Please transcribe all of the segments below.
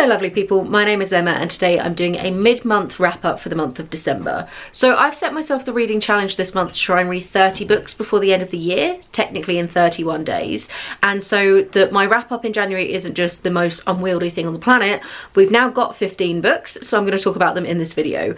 Hello lovely people, my name is Emma and today I'm doing a mid-month wrap-up for the month of December. So I've set myself the reading challenge this month to try and read 30 books before the end of the year, technically in 31 days. And so that my wrap-up in January isn't just the most unwieldy thing on the planet. We've now got 15 books, so I'm going to talk about them in this video.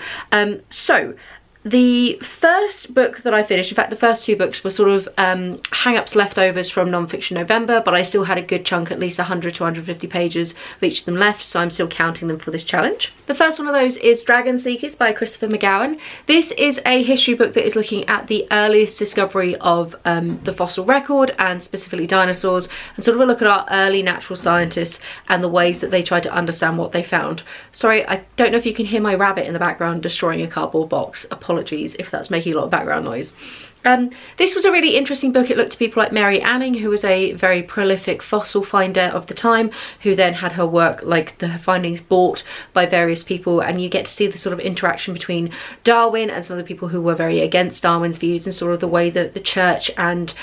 The first book that I finished, in fact the first two books were sort of hang-ups leftovers from Non-Fiction November, but I still had a good chunk, at least 100 to 150 pages of each of them left, so I'm still counting them for this challenge. The first one of those is Dragon Seekers by Christopher McGowan. This is a history book that is looking at the earliest discovery of the fossil record, and specifically dinosaurs, and sort of a look at our early natural scientists and the ways that they tried to understand what they found. Sorry, I don't know if you can hear my rabbit in the background destroying a cardboard box. Apologies if that's making a lot of background noise. This was a really interesting book. It looked to people like Mary Anning, who was a very prolific fossil finder of the time, who then had her work, like her findings, bought by various people, and you get to see the sort of interaction between Darwin and some of the people who were very against Darwin's views, and sort of the way that the church and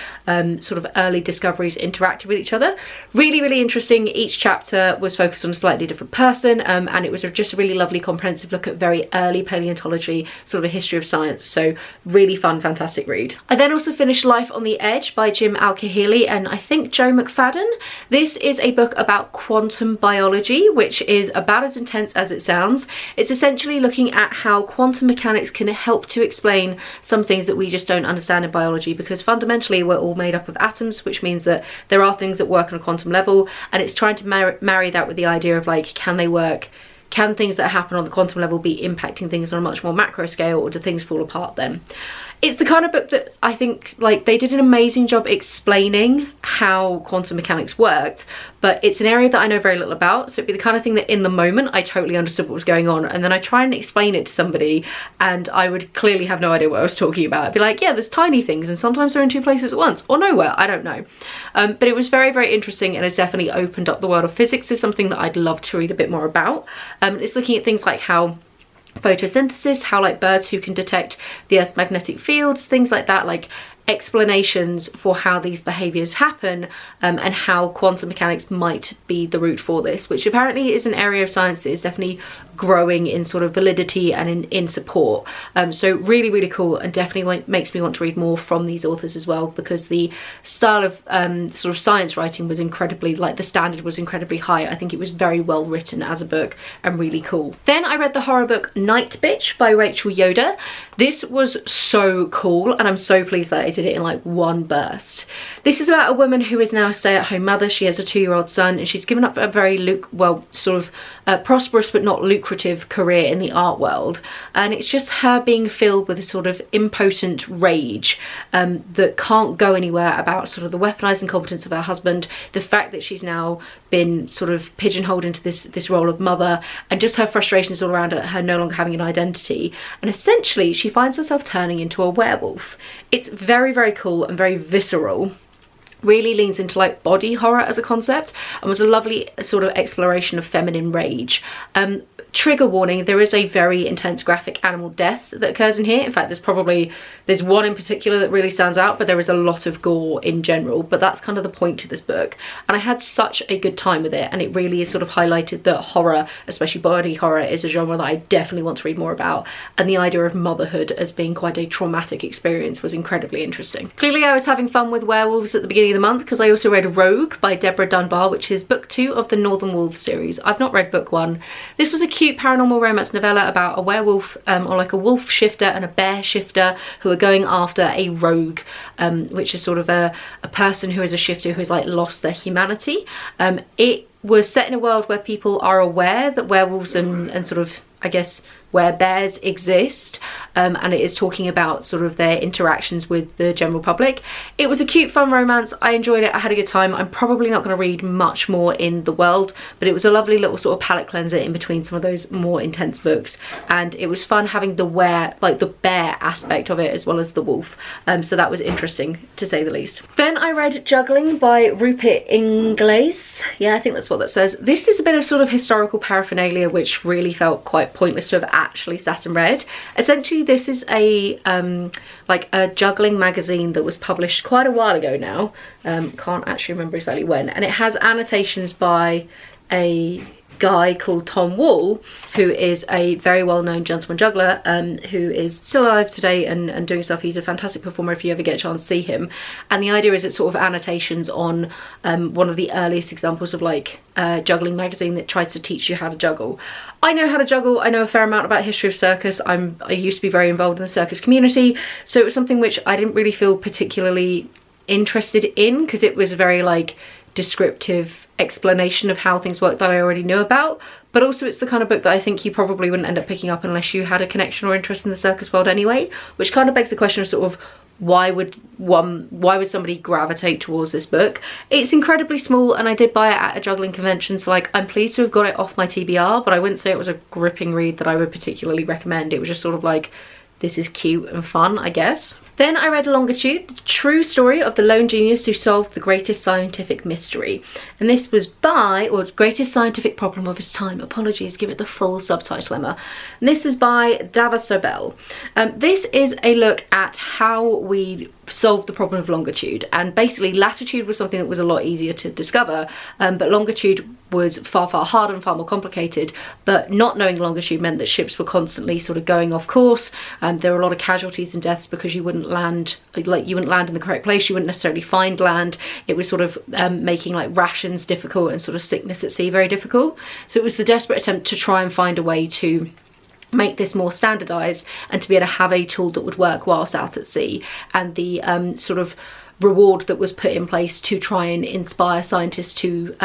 sort of early discoveries interacted with each other. Really, really interesting. Each chapter was focused on a slightly different person, and it was just a really lovely comprehensive look at very early paleontology, sort of a history of science. So really fun, fantastic read. I then also finished Life on the Edge by Jim Al-Khalili and I think Joe McFadden. This is a book about quantum biology, which is about as intense as it sounds. It's essentially looking at how quantum mechanics can help to explain some things that we just don't understand in biology, because fundamentally we're all made up of atoms, which means that there are things that work on a quantum level, and it's trying to marry that with the idea of, like, can they work? Can things that happen on the quantum level be impacting things on a much more macro scale, or do things fall apart then? It's the kind of book that I think, like, they did an amazing job explaining how quantum mechanics worked, but it's an area that I know very little about, so it'd be the kind of thing that in the moment I totally understood what was going on, and then I try and explain it to somebody and I would clearly have no idea what I was talking about. I'd be like, yeah, there's tiny things and sometimes they're in two places at once, or nowhere, I don't know. But it was very, very interesting, and it's definitely opened up the world of physics. Is something that I'd love to read a bit more about. It's looking at things like how photosynthesis, how like birds who can detect the Earth's magnetic fields, things like that, like explanations for how these behaviours happen, and how quantum mechanics might be the root for this, which apparently is an area of science that is definitely growing in sort of validity and in support. So really, really cool, and definitely makes me want to read more from these authors as well, because the style of sort of science writing was incredibly, like, the standard was incredibly high. I think it was very well written as a book and really cool. Then I read the horror book Nightbitch by Rachel Yoder. This was so cool, and I'm so pleased that I did it in like one burst. This is about a woman who is now a stay-at-home mother. She has a 2-year-old son, and she's given up a very prosperous but not lucrative career in the art world, and it's just her being filled with a sort of impotent rage that can't go anywhere about sort of the weaponized incompetence of her husband, the fact that she's now been sort of pigeonholed into this role of mother, and just her frustrations all around her no longer having an identity, and essentially she finds herself turning into a werewolf. It's very, very cool and very visceral. Really leans into like body horror as a concept, and was a lovely sort of exploration of feminine rage. Trigger warning, there is a very intense graphic animal death that occurs in here. In fact, there's one in particular that really stands out, but there is a lot of gore in general, but that's kind of the point to this book. And I had such a good time with it, and it really is sort of highlighted that horror, especially body horror, is a genre that I definitely want to read more about, and the idea of motherhood as being quite a traumatic experience was incredibly interesting. Clearly I was having fun with werewolves at the beginning of the month, because I also read Rogue by Debra Dunbar, which is book 2 of the Northern Wolves series. I've not read book 1. This was a cute paranormal romance novella about a werewolf, or like a wolf shifter and a bear shifter, who are going after a rogue, which is sort of a person who is a shifter who has like lost their humanity. It was set in a world where people are aware that werewolves and sort of, I guess, where bears exist, and it is talking about sort of their interactions with the general public. It was a cute, fun romance. I enjoyed it. I had a good time. I'm probably not going to read much more in the world, but it was a lovely little sort of palate cleanser in between some of those more intense books, and it was fun having the bear aspect of it as well as the wolf, so that was interesting to say the least. Then I read Juggling by Rupert Ingalese. Yeah, I think that's what that says. This is a bit of sort of historical paraphernalia which really felt quite pointless to have actually sat and read. Essentially this is a like a juggling magazine that was published quite a while ago now, can't actually remember exactly when, and it has annotations by a guy called Tom Wall, who is a very well-known gentleman juggler, who is still alive today and doing stuff. He's a fantastic performer if you ever get a chance to see him. And the idea is it's sort of annotations on one of the earliest examples of like juggling magazine that tries to teach you how to juggle. I know how to juggle. I know a fair amount about history of circus. I used to be very involved in the circus community, so it was something which I didn't really feel particularly interested in, because it was very like descriptive explanation of how things work that I already knew about. But also it's the kind of book that I think you probably wouldn't end up picking up unless you had a connection or interest in the circus world anyway, which kind of begs the question of sort of why would somebody gravitate towards this book. It's incredibly small, and I did buy it at a juggling convention, so like I'm pleased to have got it off my TBR, but I wouldn't say it was a gripping read that I would particularly recommend. It was just sort of like, this is cute and fun, I guess. Then I read Longitude, the true story of the lone genius who solved the greatest scientific mystery. And this was by, or greatest scientific problem of his time. Apologies, give it the full subtitle, Emma. And this is by Dava Sobel. This is a look at how we solved the problem of longitude. And basically latitude was something that was a lot easier to discover, but longitude was far harder and far more complicated. But not knowing longitude meant that ships were constantly sort of going off course. There were a lot of casualties and deaths because you wouldn't land, like you wouldn't land in the correct place, you wouldn't necessarily find land. It was sort of making like rations difficult and sort of sickness at sea very difficult. So it was the desperate attempt to try and find a way to make this more standardized and to be able to have a tool that would work whilst out at sea, and the sort of reward that was put in place to try and inspire scientists to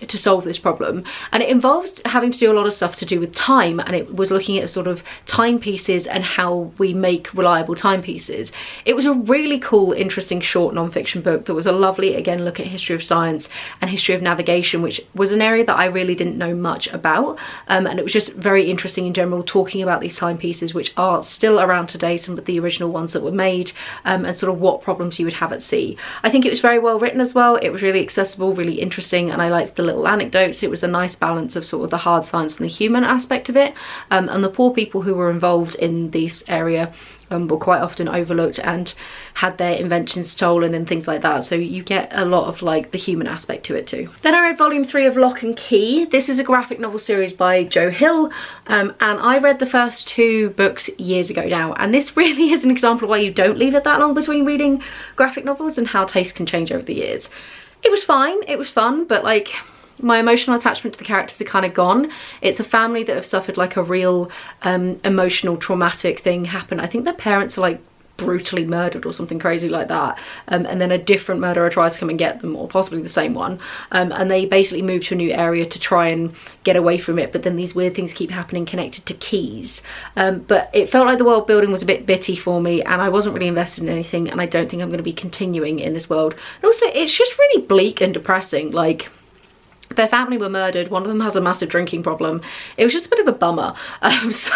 solve this problem. And it involves having to do a lot of stuff to do with time, and it was looking at sort of timepieces and how we make reliable timepieces. It was a really cool, interesting short non-fiction book that was a lovely, again, look at history of science and history of navigation, which was an area that I really didn't know much about, and it was just very interesting in general, talking about these timepieces which are still around today, some of the original ones that were made, and sort of what problems you would have at sea. I think it was very well written as well. It was really accessible, really interesting, and I liked the little anecdotes. It was a nice balance of sort of the hard science and the human aspect of it, and the poor people who were involved in this area were quite often overlooked and had their inventions stolen and things like that, so you get a lot of like the human aspect to it too. Then I read volume 3 of Locke Key. This is a graphic novel series by Joe Hill, and I read the first 2 books years ago now, and this really is an example of why you don't leave it that long between reading graphic novels and how taste can change over the years. It was fine, it was fun, but like my emotional attachment to the characters are kind of gone. It's a family that have suffered like a real emotional traumatic thing happen. I think their parents are like brutally murdered or something crazy like that, and then a different murderer tries to come and get them, or possibly the same one, and they basically move to a new area to try and get away from it, but then these weird things keep happening connected to keys, but it felt like the world building was a bit bitty for me, and I wasn't really invested in anything, and I don't think I'm going to be continuing in this world. And also it's just really bleak and depressing. Like, their family were murdered, one of them has a massive drinking problem. It was just a bit of a bummer, so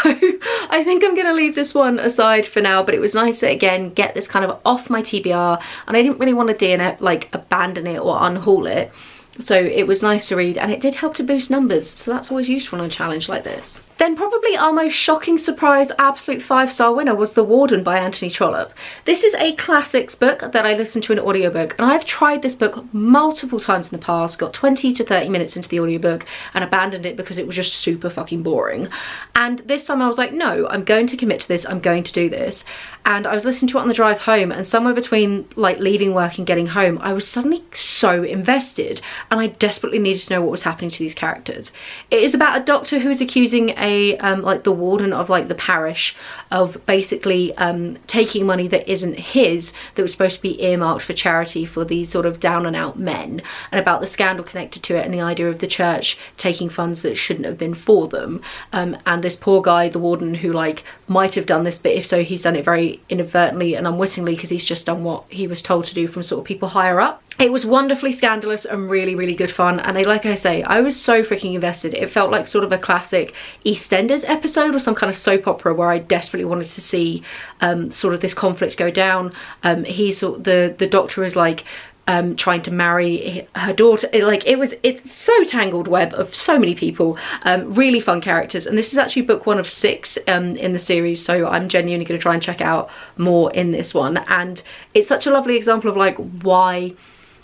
I think I'm gonna leave this one aside for now, but it was nice to again get this kind of off my TBR, and I didn't really want to DNF, like abandon it or unhaul it, so it was nice to read, and it did help to boost numbers, so that's always useful on a challenge like this. Then probably our most shocking surprise, absolute 5-star winner, was The Warden by Anthony Trollope. This is a classics book that I listened to in an audiobook, and I've tried this book multiple times in the past, got 20 to 30 minutes into the audiobook and abandoned it because it was just super fucking boring. And this time I was like, no, I'm going to commit to this, I'm going to do this. And I was listening to it on the drive home, and somewhere between like leaving work and getting home, I was suddenly so invested, and I desperately needed to know what was happening to these characters. It is about a doctor who is accusing like the warden of like the parish of basically taking money that isn't his, that was supposed to be earmarked for charity for these sort of down and out men, and about the scandal connected to it and the idea of the church taking funds that shouldn't have been for them, and this poor guy, the warden, who like might have done this, but if so he's done it very inadvertently and unwittingly because he's just done what he was told to do from sort of people higher up. It was wonderfully scandalous and really good fun, and like I say, I was so freaking invested. It felt like sort of a classic EastEnders episode or some kind of soap opera where I desperately wanted to see sort of this conflict go down. The doctor is like trying to marry her daughter. It's so tangled web of so many people, really fun characters, and this is actually book 1 of 6 in the series, so I'm genuinely going to try and check out more in this one. And it's such a lovely example of like why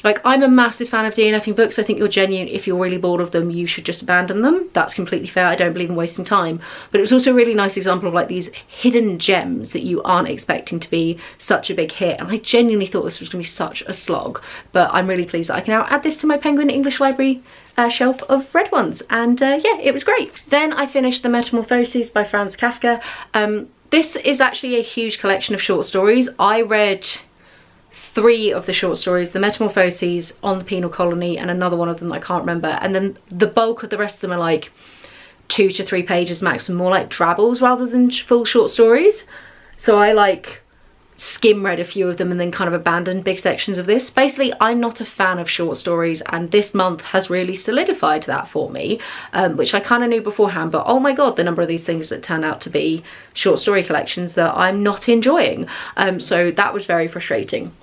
Like, I'm a massive fan of DNFing books. I think you're genuine. If you're really bored of them, you should just abandon them. That's completely fair. I don't believe in wasting time. But it was also a really nice example of like these hidden gems that you aren't expecting to be such a big hit. And I genuinely thought this was going to be such a slog. But I'm really pleased that I can now add this to my Penguin English Library shelf of read ones. And yeah, it was great. Then I finished The Metamorphosis by Franz Kafka. This is actually a huge collection of short stories. I read 3 of the short stories, The Metamorphoses, On the Penal Colony, and another one of them I can't remember. And then the bulk of the rest of them are like 2 to 3 pages maximum, more like drabbles rather than full short stories. So I like skim read a few of them and then kind of abandoned big sections of this. Basically, I'm not a fan of short stories, and this month has really solidified that for me, which I kind of knew beforehand, but oh my god, the number of these things that turned out to be short story collections that I'm not enjoying. So that was very frustrating.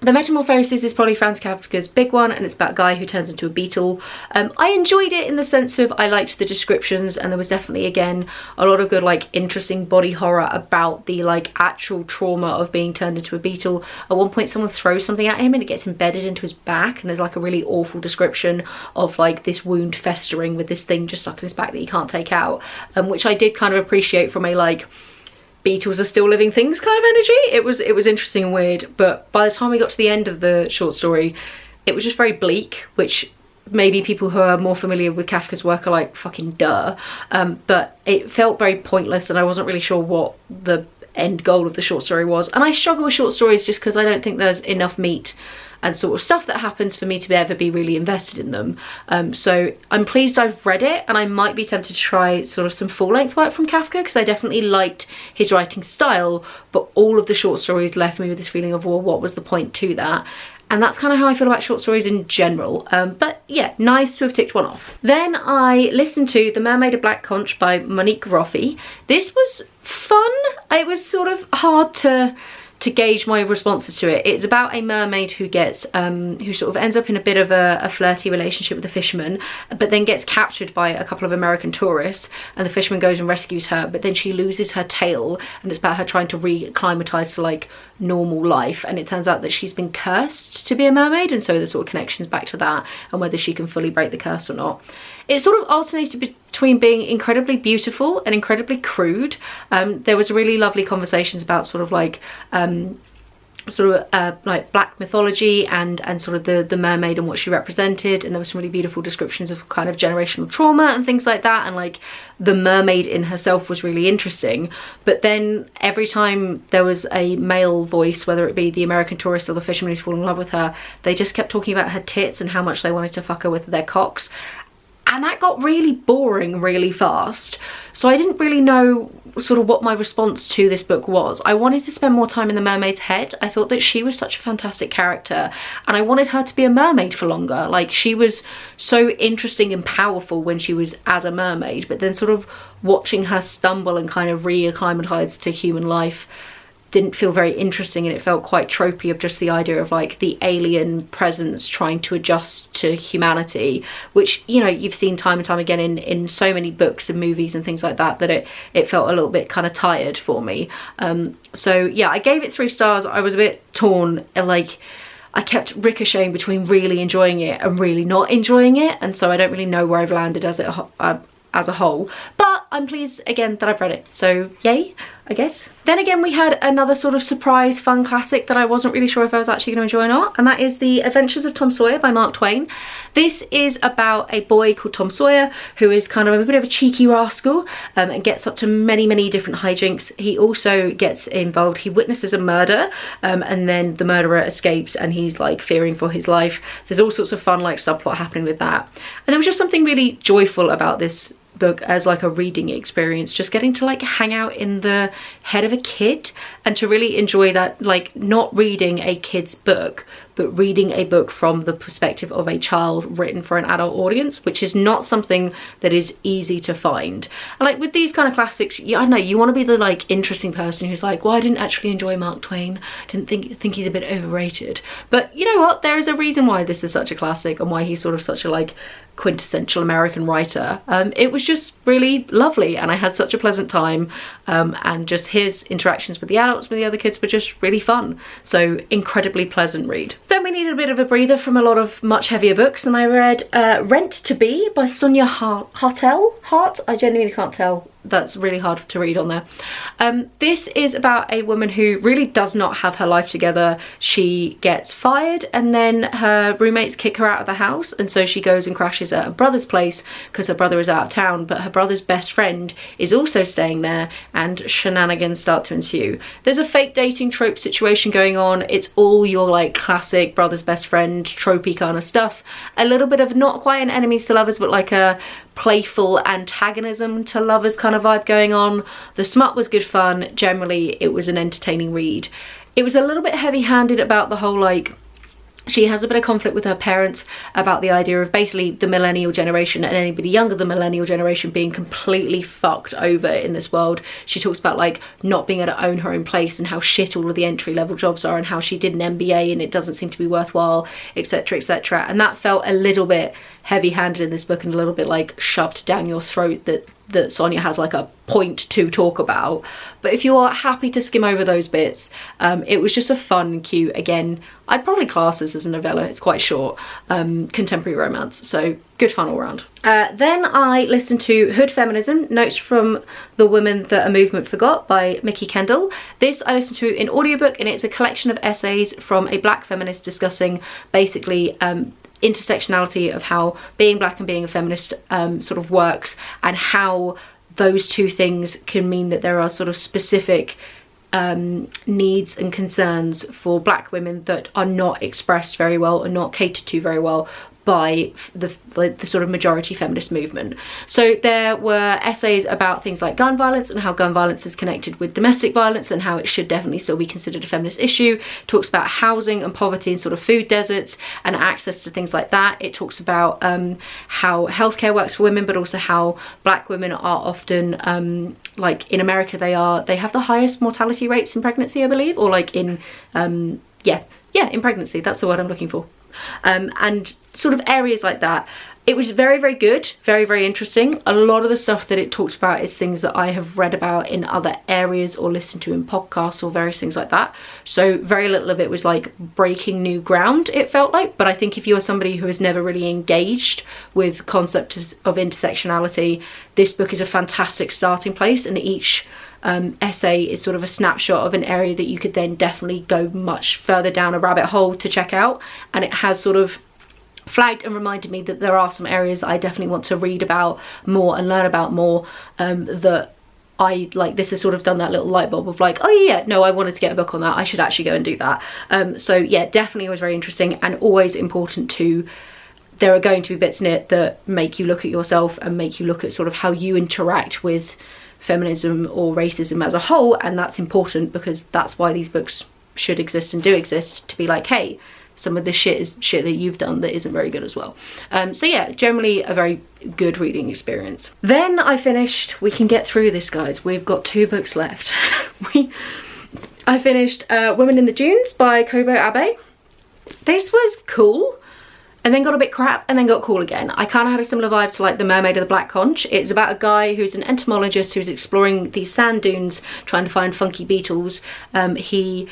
The Metamorphosis is probably Franz Kafka's big one, and it's about a guy who turns into a beetle. I enjoyed it in the sense of I liked the descriptions, and there was definitely, again, a lot of good, like, interesting body horror about the, like, actual trauma of being turned into a beetle. At one point, someone throws something at him and it gets embedded into his back, and there's, like, a really awful description of, like, this wound festering with this thing just stuck in his back that he can't take out, which I did kind of appreciate from a, like, beetles are still living things kind of energy. It was interesting and weird, but by the time we got to the end of the short story, it was just very bleak, which maybe people who are more familiar with Kafka's work are like, fucking duh. But it felt very pointless, and I wasn't really sure what the end goal of the short story was. And I struggle with short stories just because I don't think there's enough meat and sort of stuff that happens for me to ever be really invested in them. So I'm pleased I've read it, and I might be tempted to try sort of some full-length work from Kafka, because I definitely liked his writing style, but all of the short stories left me with this feeling of, well, what was the point to that? And that's kind of how I feel about short stories in general. But yeah, nice to have ticked one off. Then I listened to The Mermaid of Black Conch by Monique Roffey. This was fun. It was sort of hard to gauge my responses to it. It's about a mermaid who gets who sort of ends up in a bit of a flirty relationship with a fisherman, but then gets captured by a couple of American tourists, and the fisherman goes and rescues her, but then she loses her tail, and it's about her trying to re-acclimatise to like normal life, and it turns out that she's been cursed to be a mermaid, and so there's sort of connections back to that and whether she can fully break the curse or not. It sort of alternated between being incredibly beautiful and incredibly crude. There was really lovely conversations about sort of like like black mythology and sort of the mermaid and what she represented, and there were some really beautiful descriptions of kind of generational trauma and things like that, and like the mermaid in herself was really interesting. But then every time there was a male voice, whether it be the American tourist or the fisherman who's fallen in love with her, they just kept talking about her tits and how much they wanted to fuck her with their cocks. And that got really boring really fast. So I didn't really know sort of what my response to this book was. I wanted to spend more time in the mermaid's head. I thought that she was such a fantastic character, and I wanted her to be a mermaid for longer. Like, she was so interesting and powerful when she was as a mermaid, but then sort of watching her stumble and kind of re-acclimatise to human life didn't feel very interesting, and it felt quite tropey of just the idea of like the alien presence trying to adjust to humanity, which, you know, you've seen time and time again in so many books and movies and things like that, that it felt a little bit kind of tired for me. So yeah, I gave it 3 stars. I was a bit torn, and like I kept ricocheting between really enjoying it and really not enjoying it, and so I don't really know where I've landed as a whole, but I'm pleased again that I've read it, so yay, I guess. Then again, we had another sort of surprise fun classic that I wasn't really sure if I was actually going to enjoy or not, and that is The Adventures of Tom Sawyer by Mark Twain. This is about a boy called Tom Sawyer who is kind of a bit of a cheeky rascal, and gets up to many different hijinks. He also gets involved, he witnesses a murder, and then the murderer escapes and he's like fearing for his life. There's all sorts of fun like subplot happening with that, and there was just something really joyful about this book as like a reading experience, just getting to like hang out in the head of a kid and to really enjoy that, like not reading a kid's book but reading a book from the perspective of a child written for an adult audience, which is not something that is easy to find. And like with these kind of classics, yeah, I know you want to be the like interesting person who's like, well, I didn't actually enjoy Mark Twain, didn't think he's a bit overrated, but you know what, there is a reason why this is such a classic and why he's sort of such a like quintessential American writer. It was just really lovely, and I had such a pleasant time, and just his interactions with the adults, with the other kids, were just really fun. So incredibly pleasant read. Then we needed a bit of a breather from a lot of much heavier books, and I read Rent to Be by Sonia Hartl. I genuinely can't tell. That's really hard to read on there. This is about a woman who really does not have her life together. She gets fired, and then her roommates kick her out of the house, and so she goes and crashes at her brother's place because her brother is out of town, but her brother's best friend is also staying there, and shenanigans start to ensue. There's a fake dating trope situation going on. It's all your like classic brother's best friend tropey kind of stuff. A little bit of not quite an enemies to lovers, but like a playful antagonism to lovers kind of vibe going on. The smut was good fun. Generally, it was an entertaining read. It was a little bit heavy-handed about the whole, like, she has a bit of conflict with her parents about the idea of basically the millennial generation and anybody younger than the millennial generation being completely fucked over in this world. She talks about like not being able to own her own place and how shit all of the entry-level jobs are and how she did an MBA and it doesn't seem to be worthwhile, etc, etc. And that felt a little bit heavy-handed in this book and a little bit like shoved down your throat that Sonia has like a point to talk about. But if you are happy to skim over those bits, it was just a fun, cute, again, I'd probably class this as a novella, it's quite short, contemporary romance, so good fun all around. Then I listened to Hood Feminism, Notes from the Women That a Movement Forgot by Mikki Kendall. This I listened to in audiobook, and it's a collection of essays from a black feminist discussing basically intersectionality of how being black and being a feminist sort of works, and how those two things can mean that there are sort of specific needs and concerns for black women that are not expressed very well or not catered to very well by the sort of majority feminist movement. So there were essays about things like gun violence and how gun violence is connected with domestic violence and how it should definitely still be considered a feminist issue. It talks about housing and poverty and sort of food deserts and access to things like that. It talks about how healthcare works for women, but also how black women are often like in America they have the highest mortality rates in pregnancy, I believe, or like in in pregnancy, that's the word I'm looking for. And sort of areas like that. It was very, very good, very, very interesting. A lot of the stuff that it talked about is things that I have read about in other areas or listened to in podcasts or various things like that. So very little of it was like breaking new ground, it felt like. But I think if you're somebody who has never really engaged with concepts of intersectionality, this book is a fantastic starting place, and each essay is sort of a snapshot of an area that you could then definitely go much further down a rabbit hole to check out. And it has sort of flagged and reminded me that there are some areas I definitely want to read about more and learn about more, that I like. This has sort of done that little light bulb of like, oh yeah, no, I wanted to get a book on that, I should actually go and do that. So yeah, definitely was very interesting, and always important to, there are going to be bits in it that make you look at yourself and make you look at sort of how you interact with feminism or racism as a whole, and that's important because that's why these books should exist and do exist, to be like, hey, some of this shit is shit that you've done that isn't very good as well. So yeah, generally a very good reading experience. Then I finished, we can get through this guys, we've got 2 books left. I finished Women in the Dunes by Kobo Abe. This was cool, and then got a bit crap, and then got cool again. I kind of had a similar vibe to like The Mermaid of the Black Conch. It's about a guy who's an entomologist who's exploring these sand dunes trying to find funky beetles. He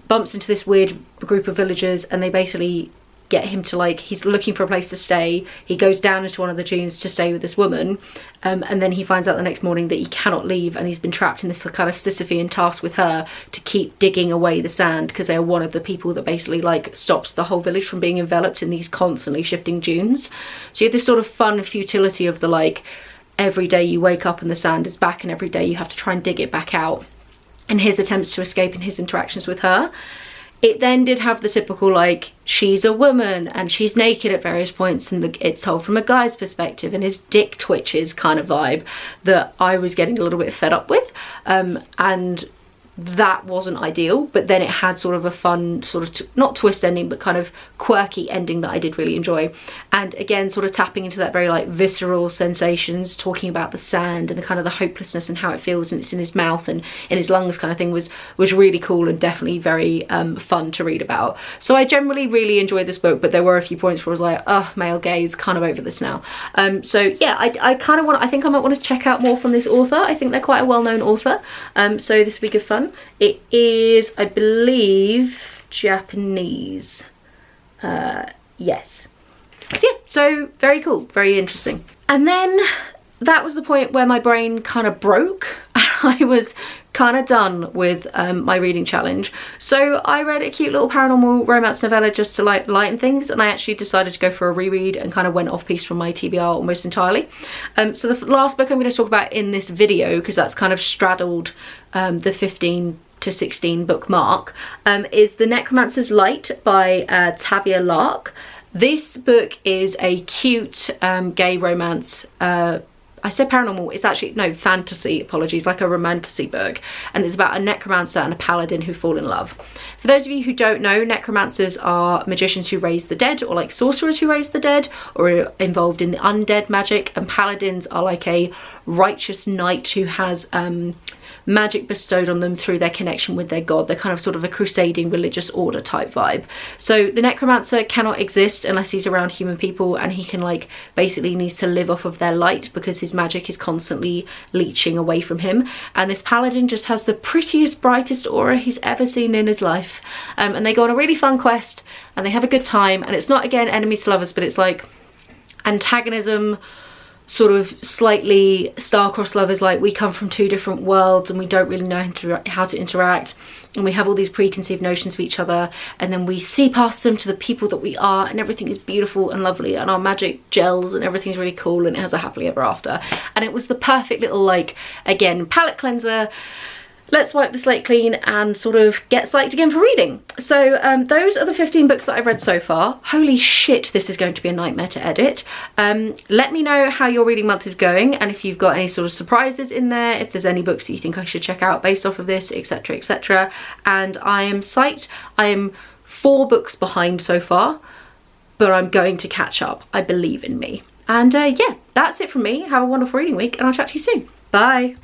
bumps into this weird group of villagers, and they basically get him to like, he's looking for a place to stay. He goes down into one of the dunes to stay with this woman, and then he finds out the next morning that he cannot leave, and he's been trapped in this kind of Sisyphean task with her to keep digging away the sand, because they are one of the people that basically like stops the whole village from being enveloped in these constantly shifting dunes. So you have this sort of fun futility of the like, every day you wake up and the sand is back, and every day you have to try and dig it back out, and his attempts to escape and his interactions with her. It then did have the typical like, she's a woman and she's naked at various points, and it's told from a guy's perspective, and his dick twitches kind of vibe that I was getting a little bit fed up with. And that wasn't ideal, but then it had sort of a fun sort of not twist ending, but kind of quirky ending that I did really enjoy. And again, sort of tapping into that very like visceral sensations, talking about the sand and the kind of the hopelessness and how it feels, and it's in his mouth and in his lungs kind of thing, was really cool and definitely very fun to read about. So I generally really enjoyed this book, but there were a few points where I was like, oh, male gaze, kind of over this now. So yeah, I kind of want, I think I might want to check out more from this author. I think they're quite a well-known author, so this will be good fun. It is, I believe, Japanese. Yes. So yeah, so very cool, very interesting. And then that was the point where my brain kind of broke. I was kind of done with my reading challenge. So I read a cute little paranormal romance novella just to like lighten things, and I actually decided to go for a reread and kind of went off piece from my TBR almost entirely. So the last book I'm going to talk about in this video, because that's kind of straddled the 15 to 16 book mark, is The Necromancer's Light by Tavia Lark. This book is a cute gay romance. I said paranormal, it's actually, no, fantasy, apologies, like a romantasy book, and it's about a necromancer and a paladin who fall in love. For those of you who don't know, necromancers are magicians who raise the dead, or like sorcerers who raise the dead, or are involved in the undead magic, and paladins are like a righteous knight who has magic bestowed on them through their connection with their god. They're kind of sort of a crusading religious order type vibe. So the necromancer cannot exist unless he's around human people, and he can like basically needs to live off of their light because his magic is constantly leeching away from him. And this paladin just has the prettiest, brightest aura he's ever seen in his life. And they go on a really fun quest and they have a good time, and it's not, again, enemies to lovers, but it's like antagonism, sort of slightly star-crossed lovers, like we come from two different worlds and we don't really know how to interact, and we have all these preconceived notions of each other, and then we see past them to the people that we are, and everything is beautiful and lovely, and our magic gels and everything's really cool, and it has a happily ever after. And it was the perfect little, like, again, palette cleanser. Let's wipe the slate clean and sort of get psyched again for reading. So those are the 15 books that I've read so far. Holy shit, this is going to be a nightmare to edit. Let me know how your reading month is going, and if you've got any sort of surprises in there, if there's any books that you think I should check out based off of this, etc, etc. And I am psyched. I am 4 books behind so far, but I'm going to catch up. I believe in me. And yeah, that's it from me. Have a wonderful reading week, and I'll chat to you soon. Bye.